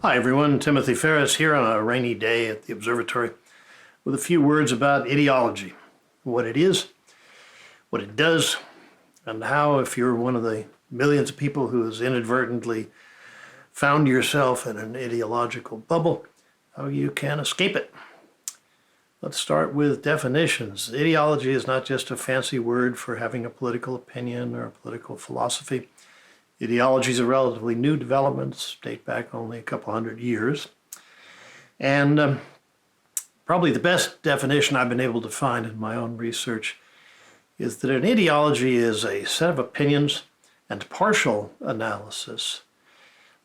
Hi everyone, Timothy Ferris here on a rainy day at the observatory with a few words about ideology, what it is, what it does, and how, if you're one of the millions of people who has inadvertently found yourself in an ideological bubble, how you can escape it. Let's start with definitions. Ideology is not just a fancy word for having a political opinion or a political philosophy. Ideologies are relatively new developments, date back only a couple hundred years. And probably the best definition I've been able to find in my own research is that an ideology is a set of opinions and partial analysis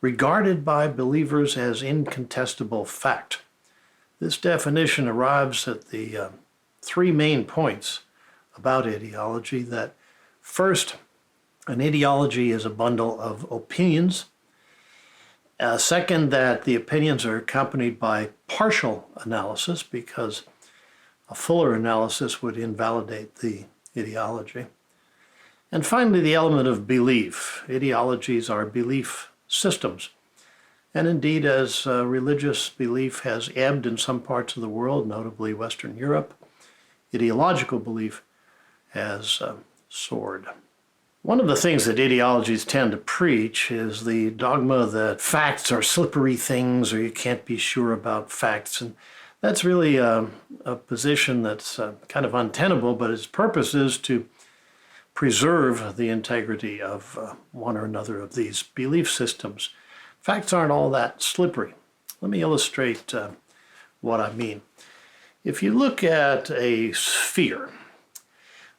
regarded by believers as incontestable fact. This definition arrives at the three main points about ideology. That first, an ideology is a bundle of opinions. Second, that the opinions are accompanied by partial analysis because a fuller analysis would invalidate the ideology. And finally, the element of belief. Ideologies are belief systems. And indeed, as religious belief has ebbed in some parts of the world, notably Western Europe, ideological belief has soared. One of the things that ideologies tend to preach is the dogma that facts are slippery things, or you can't be sure about facts. And that's really a position that's kind of untenable, but its purpose is to preserve the integrity of one or another of these belief systems. Facts aren't all that slippery. Let me illustrate what I mean. If you look at a sphere,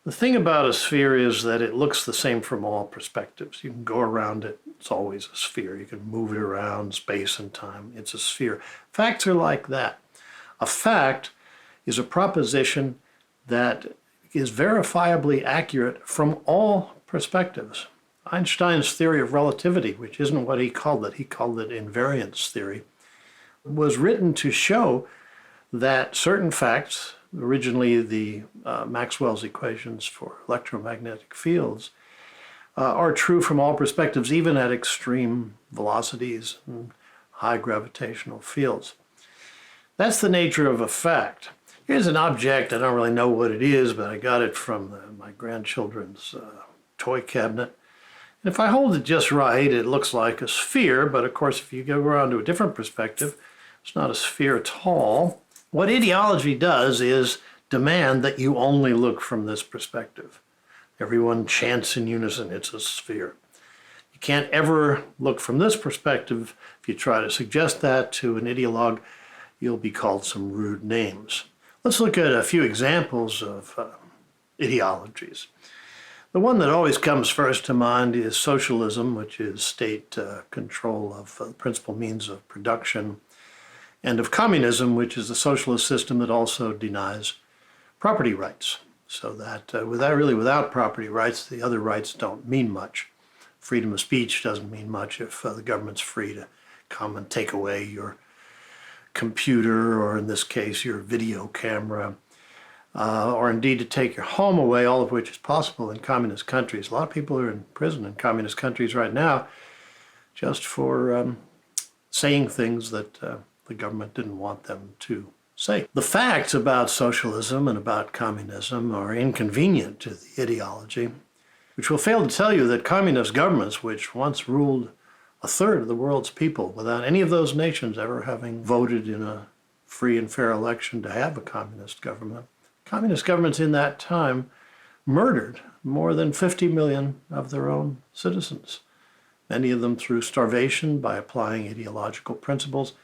the thing about a sphere is that it looks the same from all perspectives. You can go around it, it's always a sphere. You can move it around space and time, it's a sphere. Facts are like that. A fact is a proposition that is verifiably accurate from all perspectives. Einstein's theory of relativity, which isn't what he called it invariance theory, was written to show that certain facts, originally the Maxwell's equations for electromagnetic fields, are true from all perspectives, even at extreme velocities and high gravitational fields. That's the nature of a fact. Here's an object, I don't really know what it is, but I got it from my grandchildren's toy cabinet. And if I hold it just right, it looks like a sphere, but of course if you go around to a different perspective, it's not a sphere at all. What ideology does is demand that you only look from this perspective. Everyone chants in unison, it's a sphere. You can't ever look from this perspective. If you try to suggest that to an ideologue, you'll be called some rude names. Let's look at a few examples of ideologies. The one that always comes first to mind is socialism, which is state control of principal means of production, and of communism, which is a socialist system that also denies property rights. So that without property rights, the other rights don't mean much. Freedom of speech doesn't mean much if the government's free to come and take away your computer, or in this case, your video camera, or indeed to take your home away, all of which is possible in communist countries. A lot of people are in prison in communist countries right now just for saying things that the government didn't want them to say. The facts about socialism and about communism are inconvenient to the ideology, which will fail to tell you that communist governments, which once ruled a third of the world's people without any of those nations ever having voted in a free and fair election to have a communist government, communist governments in that time murdered more than 50 million of their own citizens, many of them through starvation by applying ideological principles,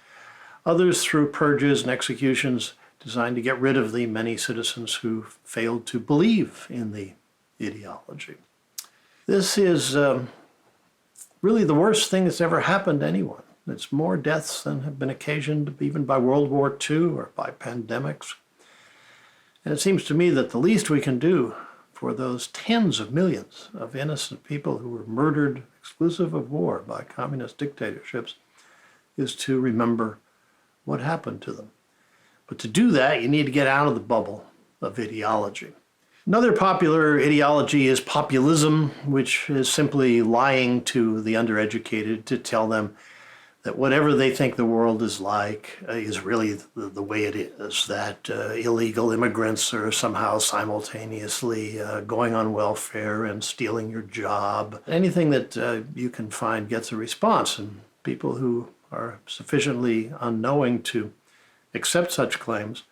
others through purges and executions designed to get rid of the many citizens who failed to believe in the ideology. This is really the worst thing that's ever happened to anyone. It's more deaths than have been occasioned even by World War II or by pandemics. And it seems to me that the least we can do for those tens of millions of innocent people who were murdered exclusive of war by communist dictatorships is to remember what happened to them. But to do that, you need to get out of the bubble of ideology. Another popular ideology is populism, which is simply lying to the undereducated to tell them that whatever they think the world is like is really the way it is, that illegal immigrants are somehow simultaneously going on welfare and stealing your job. Anything that you can find gets a response, and people who are sufficiently unknowing to accept such claims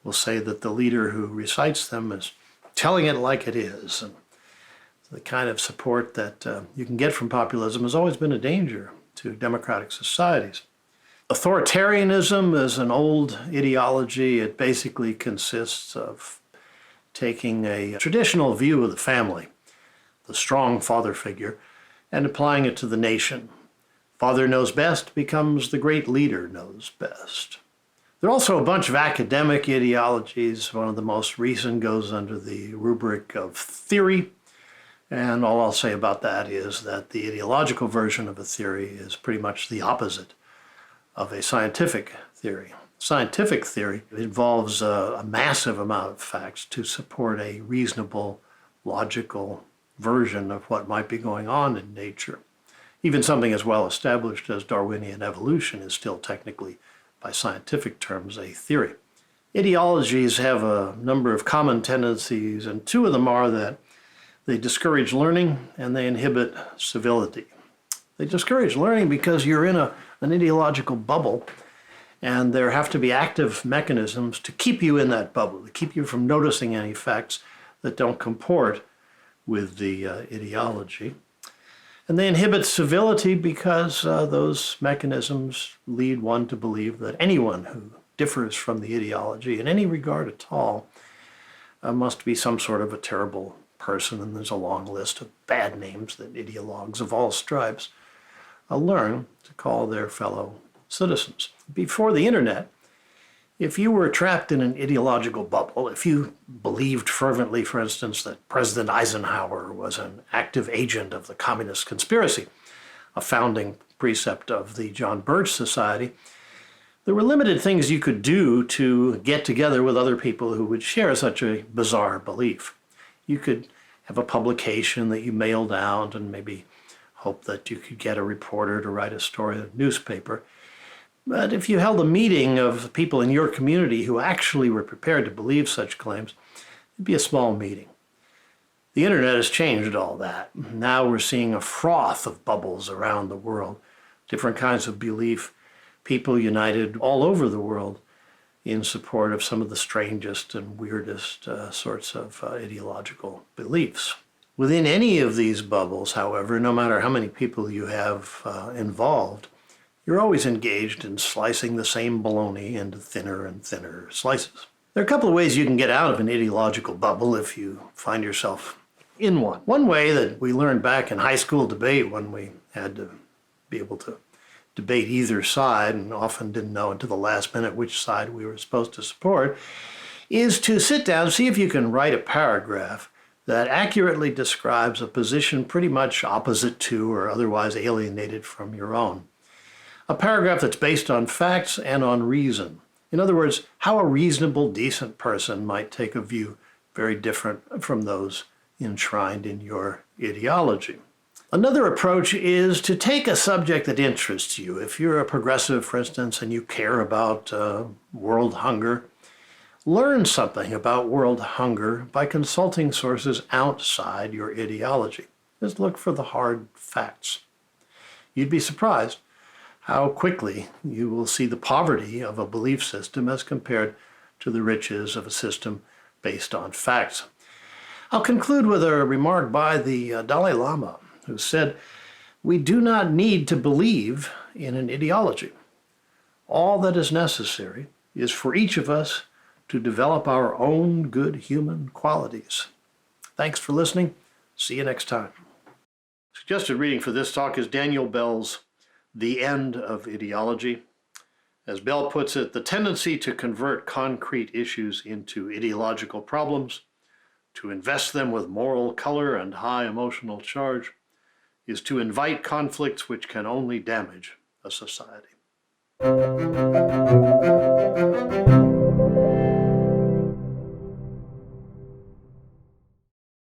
will say that the leader who recites them is telling it like it is. And the kind of support that you can get from populism has always been a danger to democratic societies. Authoritarianism is an old ideology. It basically consists of taking a traditional view of the family, the strong father figure, and applying it to the nation. Father knows best becomes the great leader knows best. There are also a bunch of academic ideologies. One of the most recent goes under the rubric of theory. And all I'll say about that is that the ideological version of a theory is pretty much the opposite of a scientific theory. Scientific theory involves a massive amount of facts to support a reasonable, logical version of what might be going on in nature. Even something as well established as Darwinian evolution is still technically, by scientific terms, a theory. Ideologies have a number of common tendencies, and two of them are that they discourage learning and they inhibit civility. They discourage learning because you're in an ideological bubble, and there have to be active mechanisms to keep you in that bubble, to keep you from noticing any facts that don't comport with the ideology. And they inhibit civility because those mechanisms lead one to believe that anyone who differs from the ideology in any regard at all must be some sort of a terrible person, and there's a long list of bad names that ideologues of all stripes learn to call their fellow citizens. Before the internet, if you were trapped in an ideological bubble, if you believed fervently, for instance, that President Eisenhower was an active agent of the communist conspiracy, a founding precept of the John Birch Society, there were limited things you could do to get together with other people who would share such a bizarre belief. You could have a publication that you mailed out and maybe hope that you could get a reporter to write a story in a newspaper. But if you held a meeting of people in your community who actually were prepared to believe such claims, it'd be a small meeting. The internet has changed all that. Now we're seeing a froth of bubbles around the world, different kinds of belief, people united all over the world in support of some of the strangest and weirdest sorts of ideological beliefs. Within any of these bubbles, however, no matter how many people you have involved, you're always engaged in slicing the same bologna into thinner and thinner slices. There are a couple of ways you can get out of an ideological bubble if you find yourself in one. One way that we learned back in high school debate, when we had to be able to debate either side and often didn't know until the last minute which side we were supposed to support, is to sit down and see if you can write a paragraph that accurately describes a position pretty much opposite to or otherwise alienated from your own. A paragraph that's based on facts and on reason. In other words, how a reasonable, decent person might take a view very different from those enshrined in your ideology. Another approach is to take a subject that interests you. If you're a progressive, for instance, and you care about world hunger, learn something about world hunger by consulting sources outside your ideology. Just look for the hard facts. You'd be surprised how quickly you will see the poverty of a belief system as compared to the riches of a system based on facts. I'll conclude with a remark by the Dalai Lama, who said, "We do not need to believe in an ideology. All that is necessary is for each of us to develop our own good human qualities." Thanks for listening. See you next time. Suggested reading for this talk is Daniel Bell's The End of Ideology. As Bell puts it, the tendency to convert concrete issues into ideological problems, to invest them with moral color and high emotional charge, is to invite conflicts which can only damage a society.